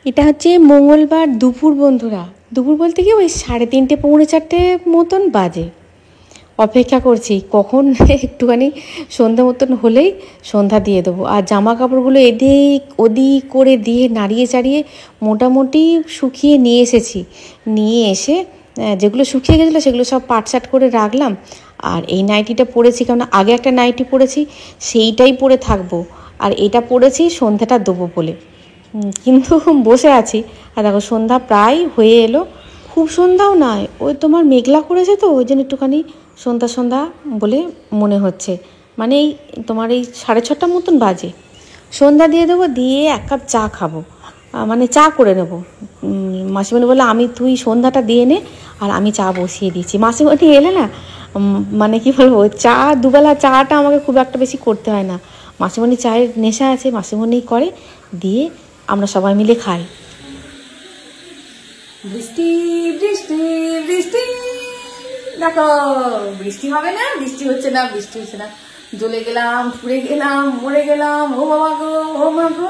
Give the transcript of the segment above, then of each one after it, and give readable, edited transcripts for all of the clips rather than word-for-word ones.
এটা হচ্ছে মঙ্গলবার দুপুর বন্ধুরা। দুপুর বলতে কি ওই 3:30 পৌনে 4টে মতন বাজে। অপেক্ষা করছি কখন একটুখানি সন্ধ্যা মতন হলেই সন্ধ্যা দিয়ে দেবো। আর জামা কাপড়গুলো এদিক ওদিক করে দিয়ে নাড়িয়ে চাড়িয়ে মোটামুটি শুকিয়ে নিয়ে এসেছি। নিয়ে এসে যেগুলো শুকিয়ে গেছিলো সেগুলো সব পাটসাট করে রাখলাম। আর এই নাইটিটা পরেছি, কারণ আগে একটা নাইটি পরেছি সেইটাই পরে থাকবো, আর এটা পরেছি সন্ধ্যাটা দেবো বলে। কিন্তু বসে আছি, আর দেখো সন্ধ্যা প্রায় হয়ে এলো। খুব সন্ধ্যাও নয়, ওই তোমার মেঘলা করেছে তো ওই জন্য একটুখানি সন্ধ্যা সন্ধ্যা বলে মনে হচ্ছে। মানে এই তোমার এই 6:30 মতন বাজে। সন্ধ্যা দিয়ে দেবো, দিয়ে 1 কাপ চা খাবো, মানে চা করে নেবো। মাসিমণি বললো তুই সন্ধ্যাটা দিয়ে নে, আর আমি চা বসিয়ে দিচ্ছি। মাসিমণি এলে না, মানে কি বলবো, চা দুবেলা চাটা আমাকে খুব একটা বেশি করতে হয় না। মাসিমণি চায়ের নেশা আছে, মাসিমণি করে দিয়ে আমরা সবাই মিলে খাই। বৃষ্টি বৃষ্টি বৃষ্টি, দেখো বৃষ্টি হবে না, বৃষ্টি হচ্ছে না, বৃষ্টি হচ্ছে না। জ্বলে গেলাম, পুড়ে গেলাম, মরে গেলাম। ও বাবা গো, ও মা গো,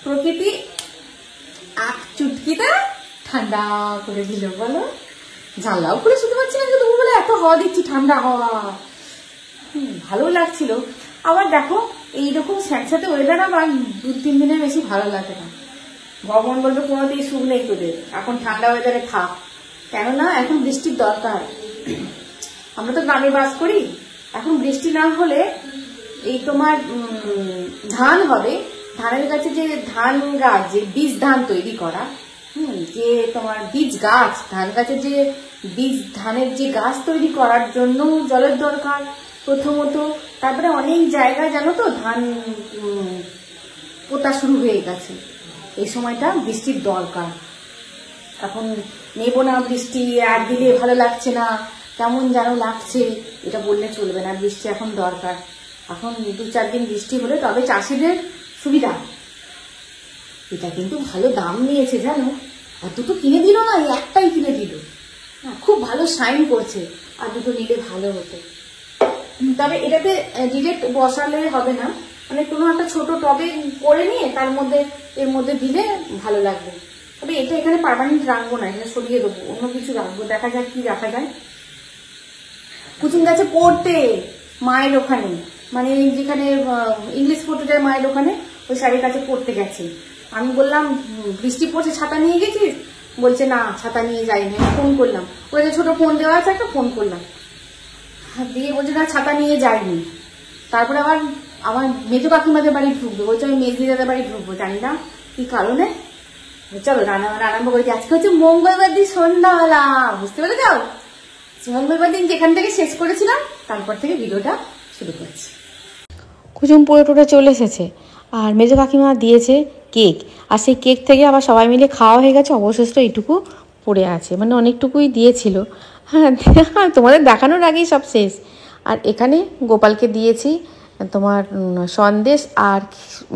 প্রকৃতি এক চুটকিতে ঠান্ডা করে দিল। বলো, জানলাও খুলে শুতে পারছি না, কিন্তু বলে এত হাওয়া দিচ্ছি, ঠান্ডা হাওয়া, ভালো লাগছিল। আবার দেখো এইরকম স্যাঁতস্যাঁতে ওয়েদার আবার 2-3 দিনের বেশি ভালো লাগে না। ভগবান বলবে কোনোতেই সুখ নেই তোদের, এখন ঠান্ডা ওয়েদারে থাক, কেননা এখন বৃষ্টির দরকার। আমরা তো গ্রামে বাস করি, এখন বৃষ্টি না হলে এই তোমার ধান হবে, ধানের কাছে যে ধান গাছ, যে বীজ ধান তৈরি করা, যে তোমার বীজ গাছ, ধান গাছের যে বীজ ধানের যে গাছ তৈরি করার জন্য জলের দরকার প্রথমত। তারপরে অনেক জায়গায় জানো তো ধান পোতা শুরু হয়ে গেছে, এই সময়টা বৃষ্টির দরকার। এখন নেব না বৃষ্টি, আর দিলে ভালো লাগছে না, কেমন যেন লাগছে, এটা বললে চলবে না। বৃষ্টি এখন দরকার, এখন 2-4 দিন বৃষ্টি হলে তবে চাষিদের সুবিধা। এটা কিন্তু ভালো দাম নিয়েছে জানো, আর দুটো কিনে দিল না, একটাই কিনে দিল, খুব ভালো শাইন করছে, আর দুটো নিলে ভালো হতো। তবে এটাতে ডিরেক্ট বসালে হবে না, মানে কোনো একটা ছোট টবে করে নিয়ে তার মধ্যে এর মধ্যে দিলে ভালো লাগবে। তবে এটা এখানে পার্মানেন্ট রাখবো না, এখানে সরিয়ে দেবো, অন্য কিছু রাখবো, দেখা যাক কি রাখা যায়। কুচুম গাছে পড়তে মায়ের ওখানে, মানে যেখানে ইংলিশ পড়তে যায় মায়ের ওখানে, ওই স্যারের কাছে পড়তে গেছে। আমি বললাম বৃষ্টি পড়ছে, ছাতা নিয়ে গেছিস? বলছে না, ছাতা নিয়ে যাইনি। ফোন করলাম, ওই যে ছোট ফোন দেওয়া আছে একটা, ফোন করলাম, দিয়ে বলছে না ছাতা নিয়ে যাইনি। তারপরে আবার আমার মেজো কাকিমাদের বাড়ি ঢুকবো, বলছে আমি মেজদিদাদের বাড়ি ঢুকবো, জানি না কি কারণে। চলো রান্না আরম্ভ করেছি। আজকে হচ্ছে মঙ্গলবার দিন সন্ধ্যাবেলা, বুঝতে পেরে যাও, মঙ্গলবার দিন যেখান থেকে শেষ করেছিলাম তারপর থেকে ভিডিওটা শুরু করছি। কুচুম পড়ে টোটে চলে এসেছে, আর মেজো কাকিমা দিয়েছে কেক, আর সেই কেক থেকে আবার সবাই মিলে খাওয়া হয়ে গেছে, অবশিষ্ট এইটুকু পড়ে আছে, মানে অনেকটুকুই দিয়েছিল। হ্যাঁ, তোমাদের দেখানোর আগেই সব শেষ। আর এখানে গোপালকে দিয়েছি তোমার সন্দেশ আর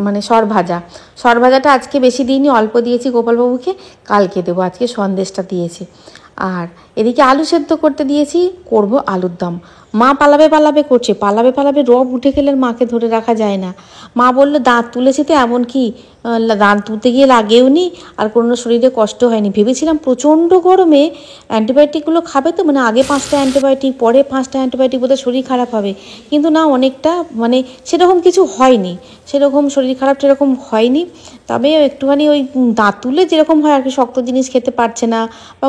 মানে সরভাজাটা আজকে বেশি দিইনি, অল্প দিয়েছি গোপালবাবুকে, কালকে দেবো, আজকে সন্দেশটা দিয়েছি। আর এদিকে আলু সেদ্ধ করতে দিয়েছি, করব আলুর দম। মা পালাবে করছে, পালাবে রব উঠে গেলে মাকে ধরে রাখা যায় না। মা বললো দাঁত তুলেছি তো, এমনকি দাঁত তুলতে গিয়ে লাগেও নি, আর কোনো শরীরে কষ্ট হয়নি। ভেবেছিলাম প্রচণ্ড গরমে অ্যান্টিবায়োটিকগুলো খাবে তো, মানে আগে 5টা অ্যান্টিবায়োটিক, পরে 5টা অ্যান্টিবায়োটিক, বোধহয় শরীর খারাপ হবে, কিন্তু না, অনেকটা মানে সেরকম কিছু হয়নি, সেরকম শরীর খারাপ সেরকম হয়নি। তবে একটুখানি ওই দাঁত তুলে যেরকম হয় আর কি, শক্ত জিনিস খেতে পারছে না, বা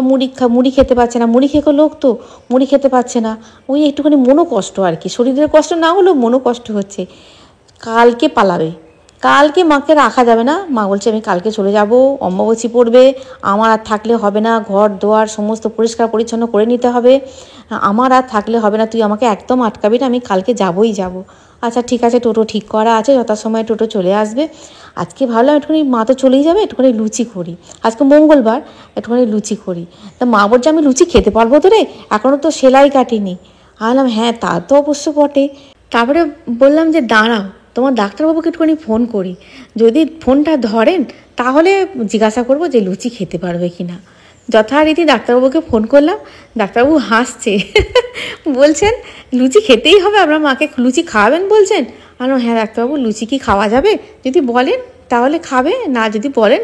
মুড়ি খেতে পারছে না, মুড়ি খেয়ে লোক তো মুড়ি খেতে পারছে না, ওই একটুখানি মনও কষ্ট আর কি, শরীরের কষ্ট না হলেও মনও কষ্ট হচ্ছে। কালকে পালাবে, কালকে মাকে রাখা যাবে না। মা বলছে আমি কালকে চলে যাব, অম্বুবাচী পড়বে, আমার আর থাকলে হবে না, ঘর দোয়ার সমস্ত পরিষ্কার পরিচ্ছন্ন করে নিতে হবে, আমার আর থাকলে হবে না, তুই আমাকে একদম আটকাবি না, আমি কালকে যাবই যাব। আচ্ছা ঠিক আছে, টোটো ঠিক করা আছে, যথাসময়ে টোটো চলে আসবে। আজকে ভাবলাম একটুখানি, মা তো চলেই যাবে, একটুখানি লুচি করি, আজকে মঙ্গলবার, একটুখানি লুচি করি। তা মা বলছে আমি লুচি খেতে পারবো তো রে, এখনও তো সেলাই কাটিনি। বললাম হ্যাঁ তা তো অবশ্য বটে। তারপরে বললাম যে দাঁড়াও, তোমার ডাক্তারবাবুকে একটুখানি ফোন করি, যদি ফোনটা ধরেন তাহলে জিজ্ঞাসা করবো যে লুচি খেতে পারবে কি না। যথারীতি ডাক্তারবাবুকে ফোন করলাম, ডাক্তারবাবু হাসছে, বলছেন লুচি খেতেই হবে, আপনার মাকে লুচি খাওয়াবেন বলছেন। হ্যাঁ ডাক্তারবাবু, লুচি কি খাওয়া যাবে, যদি বলেন তাহলে খাবে, না যদি বলেন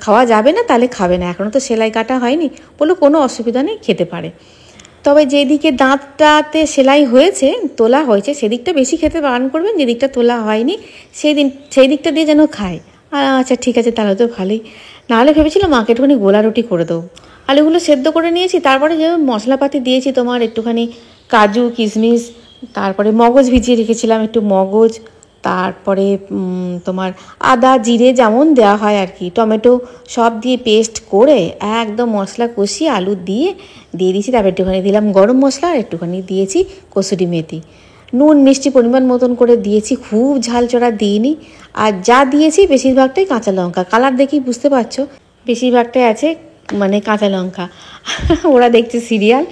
খাওয়া যাবে না তাহলে খাবে না, এখনও তো সেলাই কাটা হয়নি। বললো কোনো অসুবিধা নেই, খেতে পারে। তবে যেদিকে দাঁতটাতে সেলাই হয়েছে, তোলা হয়েছে, সেদিকটা বেশি খেতে বারণ করবেন, যেদিকটা তোলা হয়নি সেই দিকটা দিয়ে যেন খায়। আচ্ছা ঠিক আছে, তাহলে তো ভালোই। নাহলে ভেবেছিলাম মাকে একটুখানি গোলা রুটি করে দেবো। আলুগুলো সেদ্ধ করে নিয়েছি, তারপরে যে মশলাপাতি দিয়েছি তোমার একটুখানি কাজু কিশমিশ, তারপরে মগজ ভিজিয়ে রেখেছিলাম একটু মগজ, তারপরে তোমার আদা জিরে যেমন দেওয়া হয় আর কি, টমেটো সব দিয়ে পেস্ট করে একদম মশলা কষিয়ে আলু দিয়ে দিয়েছি। তারপর একটুখানি দিলাম গরম মশলা আর একটুখানি দিয়েছি কসুরি মেথি, নুন মিষ্টি পরিমাণ মতন করে দিয়েছি, খুব ঝাল চড়া দিইনি। আর যা দিয়েছি বেশিরভাগটাই কাঁচা লঙ্কা, কালার দেখি বুঝতে পারছো বেশিরভাগটাই আছে মানে কাঁচা লঙ্কা। ওরা দেখছে সিরিয়াল।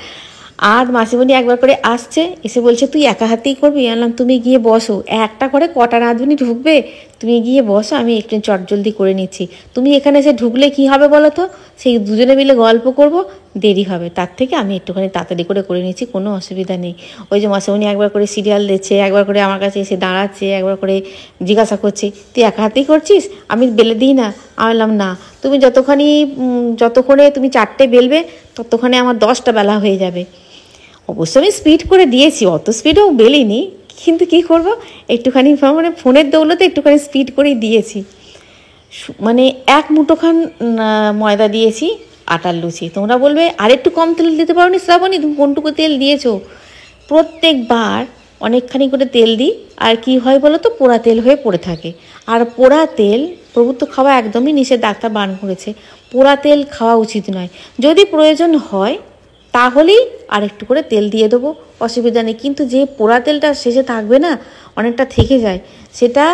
আর মাসিমণি একবার করে আসছে, এসে বলছে তুই একা হাতেই করবি? আনলাম তুমি গিয়ে বসো, একটা করে কটা রাঁধুনি ঢুকবে, তুমি গিয়ে বসো, আমি একটু চটজলদি করে নিচ্ছি। তুমি এখানে এসে ঢুকলে কি হবে বলো তো, সেই দুজনে মিলে গল্প করব, দেরি হবে, তার থেকে আমি একটুখানি তাড়াতাড়ি করে নিচ্ছি, কোনো অসুবিধা নেই। ওই যে মাসিমণি একবার করে সিরিয়াল দিচ্ছে, একবার করে আমার কাছে এসে দাঁড়াচ্ছে, একবার করে জিজ্ঞাসা করছে তুই একা হাতেই করছিস, আমি বেলে দিই না? আমি বললাম না, তুমি যতক্ষণে তুমি 4টে বেলবে ততক্ষণে আমার 10টা বেলা হয়ে যাবে। অবশ্য আমি স্পিড করে দিয়েছি, অত স্পিডও বেলিনি, কিন্তু কি করব, একটুখানি মানে ফোনের দৌলতে একটুখানি স্পিড করেই দিয়েছি। মানে 1 মুঠোখান ময়দা দিয়েছি আটার লুচি। তোমরা বলবে আর একটু কম তেল দিতে পারো নি শ্রাবণী, তুমি কোনটুকু তেল দিয়েছো? প্রত্যেকবার অনেকখানি করে তেল দিই, আর কি হয় বলো তো, পোড়া তেল হয়ে পড়ে থাকে। আর পোড়া তেল প্রভুত্ব খাওয়া একদমই নিষেধ, ডাক্তার বারণ করেছে, পোড়া তেল খাওয়া উচিত নয়। যদি প্রয়োজন হয় তাহলেই আর একটু করে তেল দিয়ে দেবো, অসুবিধা নেই। কিন্তু যে পোড়া তেলটা শেষে থাকবে না, অনেকটা থেকে যায়, সেটা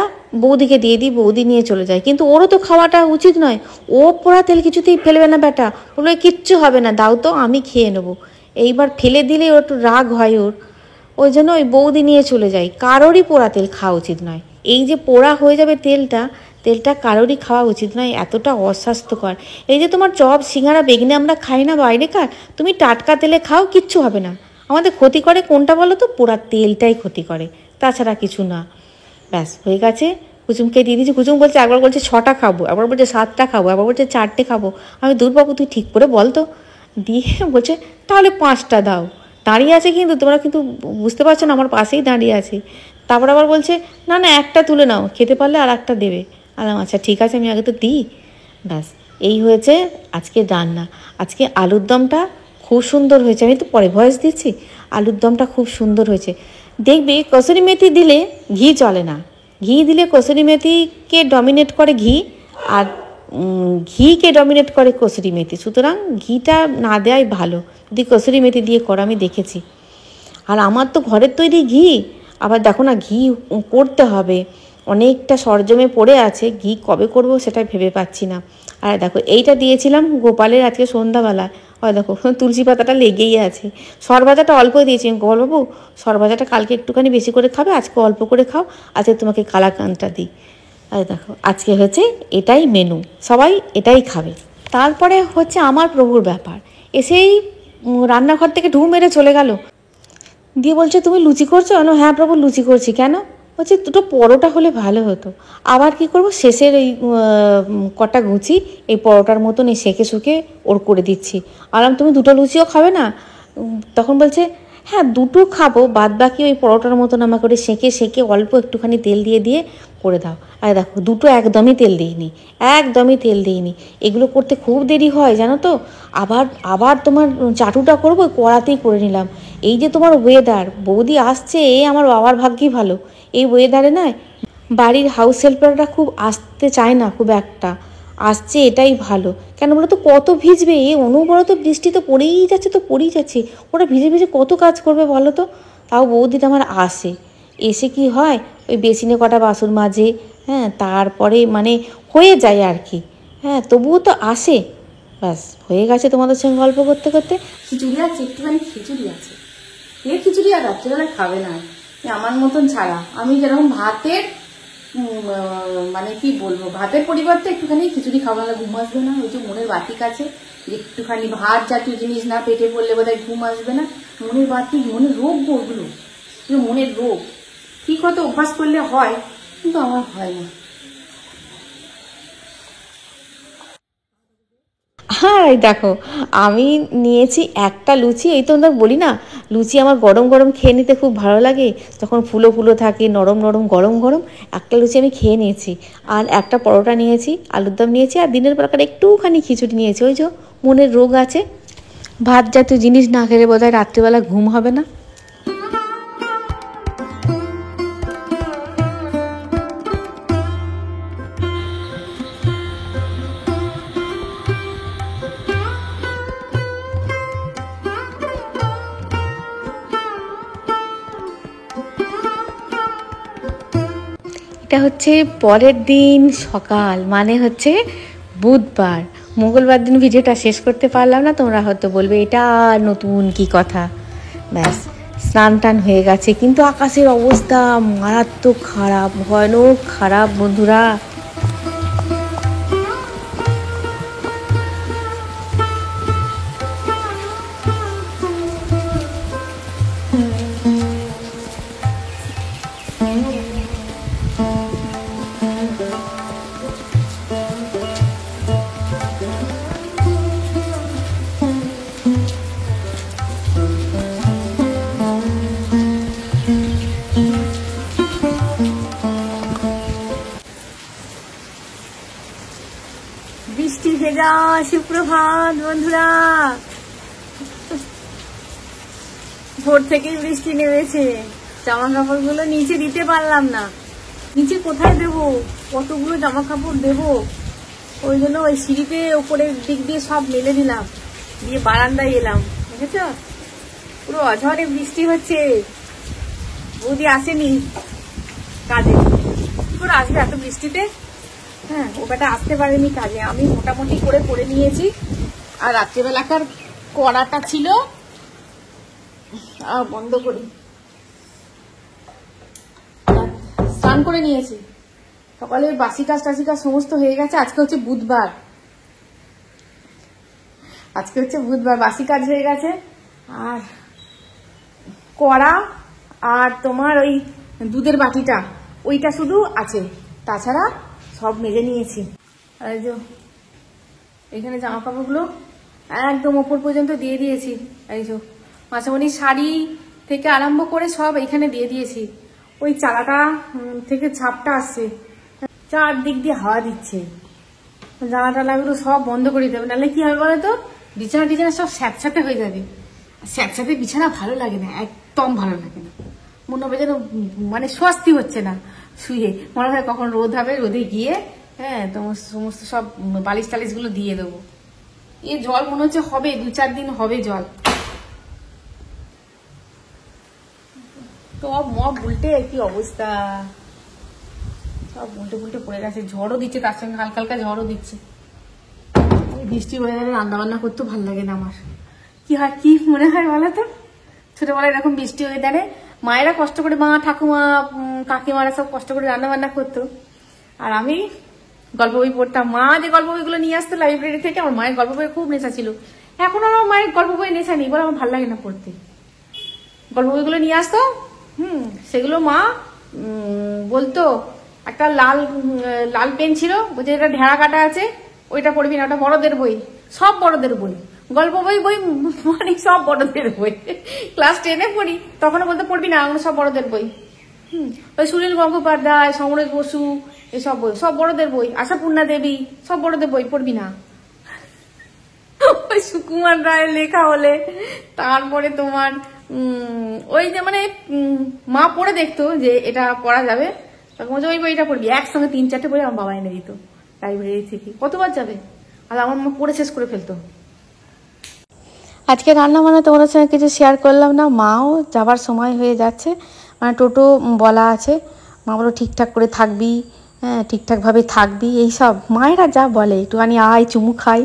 বৌদিকে দিয়ে দিই, বৌদি নিয়ে চলে যায়। কিন্তু ওরও তো খাওয়াটা উচিত নয়, ও পোড়া তেল কিছুতেই ফেলবে না বেটা, বলবে কিচ্ছু হবে না, দাও তো আমি খেয়ে নেবো। এইবার ফেলে দিলে ওর একটু রাগ হয় ওই জন্য ওই বৌদি নিয়ে চলে যায়। কারোরই পোড়া তেল খাওয়া উচিত নয়, এই যে পোড়া হয়ে যাবে তেলটা কারোরই খাওয়া উচিত নয়, এতটা অস্বাস্থ্যকর। এই যে তোমার চপ সিঙ্গারা বেগনি আমরা খাই না বাইরেকার, তুমি টাটকা তেলে খাও, কিচ্ছু হবে না। আমাদের ক্ষতি করে কোনটা বলো তো, পোড়া তেলটাই ক্ষতি করে, তাছাড়া কিছু না। ব্যাস হয়ে গেছে, কুচুমকে দিয়ে দিয়েছি। কুচুম বলছে, একবার বলছে 6টা খাবো, একবার বলছে 7টা খাবো, একবার বলছে 4টে খাবো। আমি দূরবাবু তুই ঠিক করে বল তো, দিয়ে বলছে তাহলে 5টা দাও। দাঁড়িয়ে আছে কিন্তু, তোমরা কিন্তু বুঝতে পারছো না, আমার পাশেই দাঁড়িয়ে আছে। তারপর আবার বলছে না না একটা তুলে নাও, খেতে পারলে আর একটা দেবে। আলাম আচ্ছা ঠিক আছে, আমি আগে তো দিই। ব্যাস এই হয়েছে আজকে রান্না। আজকে আলুর দমটা খুব সুন্দর হয়েছে, আমি তো পরে ভয়েস দিচ্ছি। আলুর দমটা খুব সুন্দর হয়েছে। দেখবি কসুরি মেথি দিলে ঘি চলে না, ঘি দিলে কসুরি মেথিকে ডমিনেট করে ঘি, আর ঘিকে ডমিনেট করে কসুরি মেথি। সুতরাং ঘিটা না দেওয়াই ভালো যদি কসুরি মেথি দিয়ে করো, আমি দেখেছি। আর আমার তো ঘরের তৈরি ঘি, আবার দেখো না ঘি করতে হবে, অনেকটা সরজমে পড়ে আছে, ঘি কবে করব সেটা ভেবে পাচ্ছি না। আর দেখো এইটা দিয়েছিলাম গোপালের আজকে সন্ধ্যাবেলায়, হয় দেখো তুলসী পাতাটা লেগেই আছে। সরভাজাটা অল্প দিয়েছি, গোপালবাবু সরভাজাটা কালকে একটুখানি বেশি করে খাবে, আজকে অল্প করে খাও, আজকে তোমাকে কালাকান্দটা দিই। আর দেখো আজকে হচ্ছে এটাই মেনু, সবাই এটাই খাবে। তারপরে হচ্ছে আমার প্রভুর ব্যাপার, এসেই রান্নাঘর থেকে ঢু মেরে চলে গেল, দিয়ে বলছে তুমি লুচি করছো? হ্যাঁ প্রভু লুচি করছি। কেন? বলছে 2টো পরোটা হলে ভালো হতো। আবার কি করব, শেষের এই কটা গুচি এই পরোটার মতন এই সেঁকে শুকে ওর করে দিচ্ছি। আলাম তুমি 2টো লুচিও খাবে না? তখন বলছে হ্যাঁ 2টো খাবো, বাদ বাকি ওই পরোটার মতন আমাকে করে সেঁকে অল্প একটুখানি তেল দিয়ে করে দাও। আর দেখো 2টো একদমই তেল দিইনি। এগুলো করতে খুব দেরি হয় জানো তো। আবার তোমার চাটুটা করবো, কড়াতেই করে নিলাম। এই যে তোমার ওয়েদার, বৌদি আসছে, আমার বাবার ভাগ্যই ভালো, এই ওয়েদারে না বাড়ির হাউস হেল্পাররা খুব আসতে চায় না খুব একটা, আসছে এটাই ভালো। কেন বলো তো, কত ভিজবে, অনবরত বৃষ্টি তো পড়েই যাচ্ছে, ওরা ভিজে ভিজে কত কাজ করবে বলো তো। তাও বৌদিটা আমার আসে, এসে কি হয় ওই বেসিনে কটা বাসন মাজে, হ্যাঁ তারপরে মানে হয়ে যায় আর কি, হ্যাঁ তবুও তো আসে। ব্যাস হয়ে গেছে তোমাদের সঙ্গে গল্প করতে করতে। খিচুড়ি আছে, একটুখানি খিচুড়ি আছে, খিচুড়ি আর রাত্রেবেলায় খাবে না আমার মতন ছাড়া। আমি যেরকম ভাতের মানে কি বলবো, ভাতের পরিবর্তে একটুখানি খিচুড়ি খাওয়া হলে ঘুম আসবে না। ওই যে মনের বাতিক আছে, একটুখানি ভাত জাতীয় জিনিস না পেটে পড়লে বোধহয় ঘুম আসবে না। মনের বাতিক, মনের রোগ ওগুলো, মনের রোগ। ঠিক হয়তো অভ্যাস করলে হয়, কিন্তু আমার হয় না। হ্যাঁ এই দেখো, আমি নিয়েছি একটা লুচি। এই তো আমরা বলি না, লুচি আমার গরম গরম খেয়ে নিতে খুব ভালো লাগে, যখন ফুলো ফুলো থাকে, নরম নরম গরম গরম। একটা লুচি আমি খেয়ে নিয়েছি, আর একটা পরোটা নিয়েছি, আলুর দম নিয়েছি, আর দিনের বেলাকার একটুখানি খিচুড়ি নিয়েছি। ওই যে মনের রোগ আছে, ভাত জাতীয় জিনিস না খেলে বোধহয় রাত্রিবেলা ঘুম হবে না। এটা হচ্ছে পরের দিন সকাল, মানে হচ্ছে বুধবার। মঙ্গলবার দিন ভিডিওটা শেষ করতে পারলাম না, তোমরা হয়তো বলবে এটা নতুন কি কথা। ব্যাস, স্নান টান হয়ে গেছে, কিন্তু আকাশের অবস্থা মারাত্মক খারাপ, ভয়ানক খারাপ বন্ধুরা। বৃষ্টি ভেজা সুপ্রভাত বন্ধুরা, ভোর থেকেই বৃষ্টি নেমেছে। জামা কাপড়গুলো নিচে দিতে পারলাম না, নিচে কোথায় দেবো, কতগুলো জামা কাপড় দেবো, ওই জন্য ওই সিঁড়িতে ওপরের দিক দিয়ে সব মেলে দিলাম, দিয়ে বারান্দায় এলাম। বুঝেছ, পুরো অঝরে বৃষ্টি হচ্ছে। বৌদি আসেনি কাজে, কি করে আসবে এত বৃষ্টিতে? হ্যাঁ, ও বেটা আসতে পারেনি কাজে, আমি মোটামুটি করে নিয়েছি। আর রাত্রিবেলাকার কড়াটা ছিল, বন্ধ করি, স্নান করে নিয়েছি। সকালে বাসি কাজ টাসি কাজ সমস্ত হয়ে গেছে। আজকে হচ্ছে বুধবার, বাসি কাজ হয়ে গেছে। আর কড়া আর তোমার ওই দুধের বাটিটা, ওইটা শুধু আছে, তাছাড়া সব মেজে নিয়েছি। আর এই যে এখানে জামা কাপড়গুলো একদম ওপর পর্যন্ত দিয়ে দিয়েছি। এই যে মাঝামাঝি শাড়ি থেকে আরম্ভ করে সব এখানে দিয়ে দিয়েছি। ওই চালাটা থেকে ছাপটা আসছে, চারদিক দিয়ে হাওয়া দিচ্ছে। জামা টালাগুলো সব বন্ধ করে দেবে, নাহলে কি হবে বলো তো, বিছানা টিছানা সব স্যাঁতস্যাঁতে হয়ে যাবে। স্যাঁতস্যাঁতে বিছানা ভালো লাগে না, একদম ভালো লাগে না। মনে হবে যেন মানে স্বস্তি হচ্ছে না শুয়ে। মনে হয় কখন রোদ হবে, রোদে গিয়ে হ্যাঁ তোমার সমস্ত সব বালিশ টালিশ গুলো দিয়ে দেবো। এ জল মনে হচ্ছে হবে 2-4 দিন হবে জল। সব মব উল্টে কি অবস্থা, সব উল্টে পড়ে গেছে। ঝড়ও দিচ্ছে, তার সঙ্গে হালকা হালকা ঝড়ও দিচ্ছে। বৃষ্টি হয়ে গেলে রান্না বান্না করতেও ভালো লাগে না আমার। কি হয়, কি মনে হয় বলো তো, ছোটবেলায় এরকম বৃষ্টি হয়ে দাঁড়ে মায়েরা কষ্ট করে, মা ঠাকুমা কাকিমারা সব কষ্ট করে রান্না বান্না করতো, আর আমি গল্প বই পড়তাম। মা যে গল্প বইগুলো নিয়ে আসতো লাইব্রেরি থেকে, আমার মায়ের গল্প বই খুব নেশা ছিল। এখন আমার মায়ের গল্প বই নেশা নেই, বলে আমার ভালো লাগে না পড়তে। গল্প বইগুলো নিয়ে আসতো, সেগুলো মা বলতো একটা লাল পেন ছিল, বলছে এটা ঢেড়া কাটা আছে, ওইটা পড়বি না, ওটা বড়দের বই, সব বড়দের বই। গল্প বই মানে সব বড়দের বই। ক্লাস 10-এ পড়ি, তখন বলতে পড়বি না, আমরা সব বড়দের বই। ওই সুনীল গঙ্গোপাধ্যায়, সমরেশ বসু, এসব বই সব বড়দের বই। আশাপূর্ণা দেবী, সব বড়দের বই, পড়বি না। ওই সুকুমার রায়ের লেখা হলে তারপরে তোমার ওই যে মানে মা পড়ে দেখতো যে এটা পড়া যাবে, তখন ওই বইটা পড়বি। একসঙ্গে 3-4টে বই আমার বাবা এনে দিত লাইব্রেরি থেকে। কতবার যাবে, আর আমার মা পড়ে শেষ করে ফেলতো। আজকে রান্না বান্না তোমাদের সঙ্গে কিছু শেয়ার করলাম না, মাও যাবার সময় হয়ে যাচ্ছে, মানে টোটো বলা আছে। মা বলো ঠিকঠাক করে থাকবি, হ্যাঁ ঠিকঠাকভাবে থাকবি, এইসব মায়েরা যা বলে, একটুখানি আয় চুমু খাই।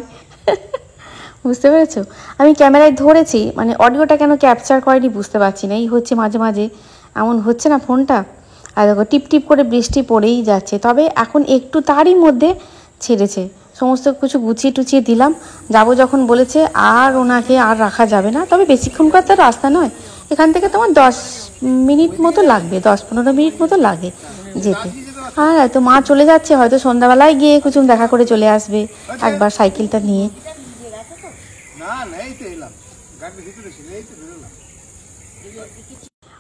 বুঝতে পেরেছো, আমি ক্যামেরায় ধরেছি, মানে অডিওটা কেন ক্যাপচার করেনি বুঝতে পারছি না। এই হচ্ছে মাঝে মাঝে এমন হচ্ছে না ফোনটা। আর দেখো টিপ টিপ করে বৃষ্টি পড়েই যাচ্ছে, তবে এখন একটু তারই মধ্যে ছেড়েছে। সমস্ত কিছু গুছিয়ে টুচিয়ে দিলাম, যাব যখন বলেছে। আর ওনাকে আর রাখা যাবে না, তবে বেশিক্ষণকার তো রাস্তা নয়, এখান থেকে তোমার 10 মিনিট মতো লাগবে, 10-15 মিনিট মতো লাগে যেতে। আর হয়তো মা চলে যাচ্ছে, হয়তো সন্ধ্যাবেলায় গিয়ে কুচুম দেখা করে চলে আসবে একবার সাইকেলটা নিয়ে।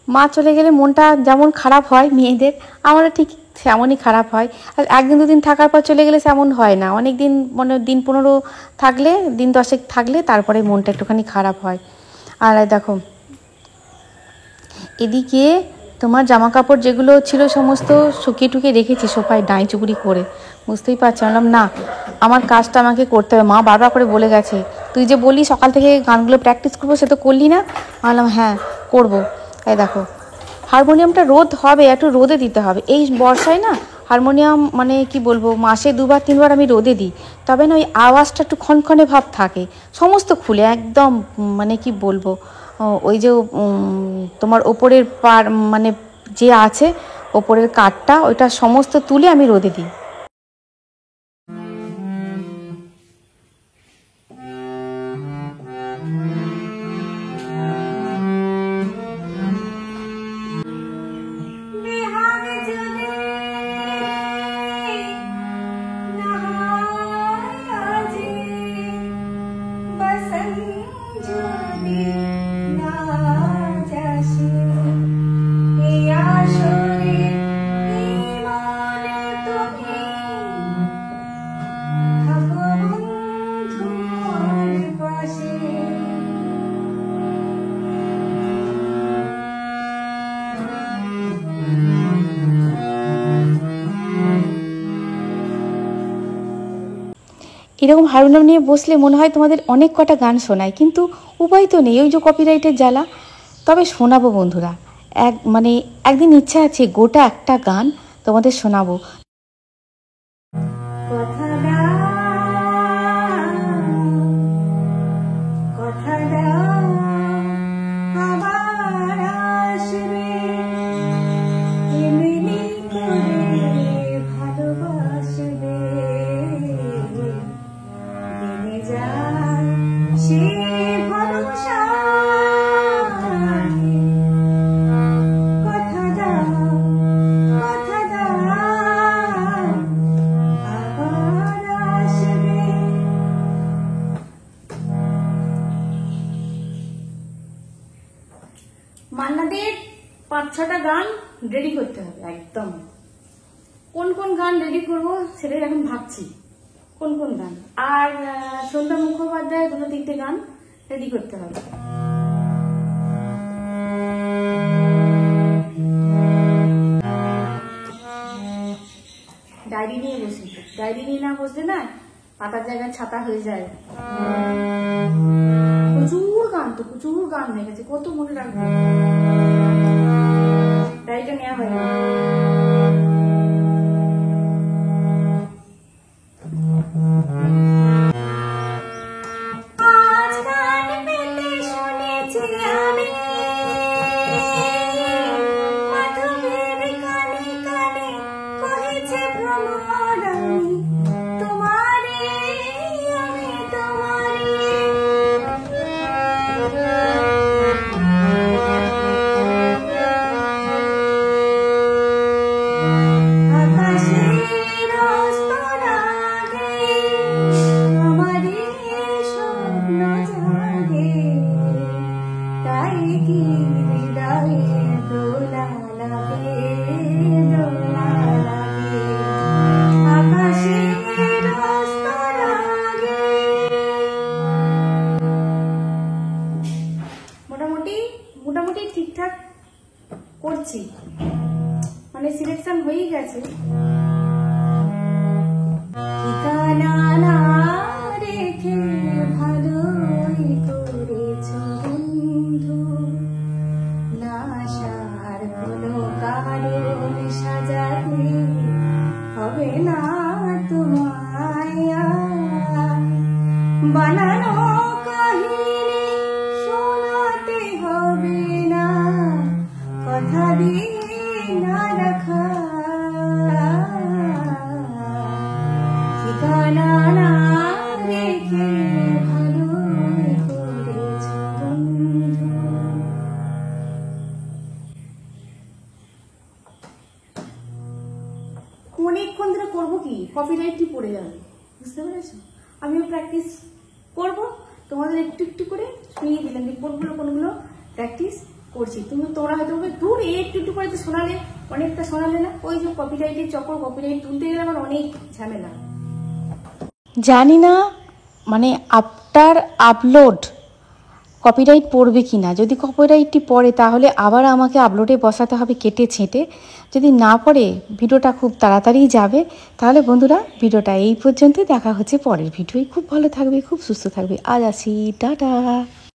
মা চলে গেলে মনটা যেমন খারাপ হয় মেয়েদের, আমারও ঠিক তেমনই খারাপ হয়। আর একদিন দুদিন থাকার পর চলে গেলে তেমন হয় না, অনেক দিন মানে দিন 15 থাকলে, দিন 10 থাকলে তারপরে মনটা একটুখানি খারাপ হয়। আর দেখো এদিকে তোমার জামা কাপড় যেগুলো ছিল সমস্ত শুকিয়ে টুকিয়ে রেখেছি সোফায় ডাঁই চুগুড়ি করে, বুঝতেই পারছি। বললাম না, আমার কাজটা আমাকে করতে হবে। মা বারবার করে বলে গেছে, তুই যে বললি সকাল থেকে গানগুলো প্র্যাকটিস করবো, সে তো করলি না। বললাম হ্যাঁ করবো। এই দেখো হারমোনিয়ামটা রোদ হবে, একটু রোদে দিতে হবে। এই বর্ষায় না হারমোনিয়াম মানে কি বলবো, মাসে 2-3 বার আমি রোদে দিই, তবে না ওই আওয়াজটা একটু খনখনে ভাব থাকে। সমস্ত খুলে একদম মানে কি বলবো, ওই যে তোমার ওপরের পার মানে যে আছে ওপরের কাঠটা, ওইটা সমস্ত তুলে আমি রোদে দিই। এরকম হারমোনিয়াম নিয়ে বসলে মনে হয় তোমাদের অনেক কটা গান শোনায়, কিন্তু উপায় তো নেই, ওই যে কপিরাইটের জ্বালা। তবে শোনাবো বন্ধুরা, মানে একদিন ইচ্ছা আছে গোটা একটা গান তোমাদের শোনাবো। মান্নাদের 5-6টা গান রেডি করতে হবে একদম। কোন কোন গান রেডি করবো সেটাই এখন ভাবছি, কোন কোন গান। আর সন্ধ্যা মুখোপাধ্যায়ের 2-3টে গান রেডি করতে হবে। ডায়েরি নিয়ে বসি, ডায়েরি নিয়ে না বসলে না পাতার জায়গায় ছাতা হয়ে যায়। প্রচুর গান তো, প্রচুর গান হয়ে গেছে, কত মনে রাখবো। ডায়েরিটা নেওয়া হয় না। মোটামুটি ঠিকঠাক করছি, মানে সিলেকশন হয়েই গেছে। ঠিকানা না রেখে ভালোই করেছ বন্ধু, না সার কোনো কারণ সাজাতে হবে না তোমায়, বানানো কাহিনী শোনাতে হবে না, কথা দিয়ে না রাখা ঠিকানা না রেখে ভালোই করেছ বন্ধু। অনেকক্ষণ ধরে করবো কি, কপিরাইটটি পড়ে যাবে, বুঝতে পেরেছো? আমিও প্র্যাকটিস করবো, তোমাদের একটু একটু করে শুনিয়ে দিলাম যে কোনগুলো প্র্যাকটিস করছি। তোমরা হয়তো দূর একটু একটু করে তো শোনালে, অনেকটা শোনালে না। ওই যে কপিরাইটের চক্কর, কপিরাইট তুলতে গেলে আমার অনেক ঝামেলা। জানি না মানে আফটার আপলোড কপিরাইট পড়বে কি না। যদি কপিরাইটটি পড়ে তাহলে আবার আমাকে আপলোডে বসাতে হবে কেটে ছেঁটে। যদি না পড়ে ভিডিওটা খুব তাড়াতাড়ি যাবে। তাহলে বন্ধুরা ভিডিওটা এই পর্যন্তই, দেখা হচ্ছে পরের ভিডিওই। খুব ভালো থাকবে, খুব সুস্থ থাকবে। আজ আসি, টাটা।